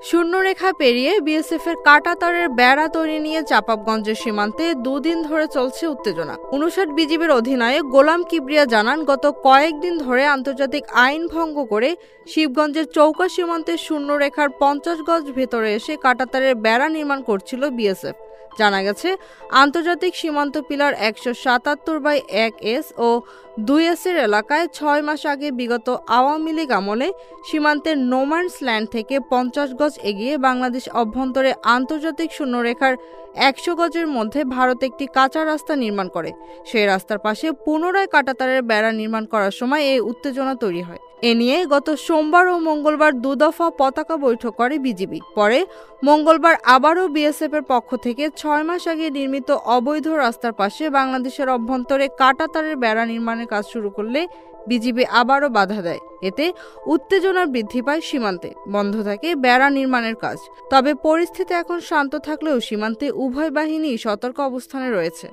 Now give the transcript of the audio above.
শূন্যরেখা পেরিয়ে বিএসএফের কাঁটাতারের বেড়া তৈরি নিয়ে চাঁপাবগঞ্জের সীমান্তে দুদিন ধরে চলছে উত্তেজনা। ৫৯ বিজিবির অধিনায়ক গোলাম কিবরিয়া জানান, গত কয়েকদিন ধরে আন্তর্জাতিক আইন ভঙ্গ করে শিবগঞ্জের চৌকা সীমান্তের শূন্যরেখার ৫০ গজ ভেতরে এসে কাঁটাতারের বেড়া নির্মাণ করছিল বিএসএফ। জানা গেছে, আন্তর্জাতিক সীমান্ত পিলার ১৭৭/১S ও ২S এর এলাকায় ৬ মাস আগে বিগত আওয়ামী লীগ আমলে সীমান্তের নোম্যান্স ল্যান্ড থেকে ৫০ গজ এগিয়ে বাংলাদেশ অভ্যন্তরে আন্তর্জাতিক শূন্যরেখার ১০০ গজের মধ্যে ভারত একটি কাঁচা রাস্তা নির্মাণ করে। সেই রাস্তার পাশে পুনরায় কাঁটাতারের বেড়া নির্মাণ করার সময় এই উত্তেজনা তৈরি হয়। এ নিয়ে গত সোমবার ও মঙ্গলবার দুদফা পতাকা বৈঠক করে বিজিবি। পরে মঙ্গলবার আবারও বিএসএফের পক্ষ থেকে ৬ মাস আগে নির্মিত অবৈধ রাস্তার পাশে বাংলাদেশের অভ্যন্তরে কাঁটাতারের বেড়া নির্মাণের কাজ শুরু করলে বিজিবি আবারও বাধা দেয়। এতে উত্তেজনা বৃদ্ধি পায় সীমান্তে, বন্ধ থাকে বেড়া নির্মাণের কাজ। তবে পরিস্থিতি এখন শান্ত থাকলেও সীমান্তে উভয় বাহিনী সতর্ক অবস্থানে রয়েছে।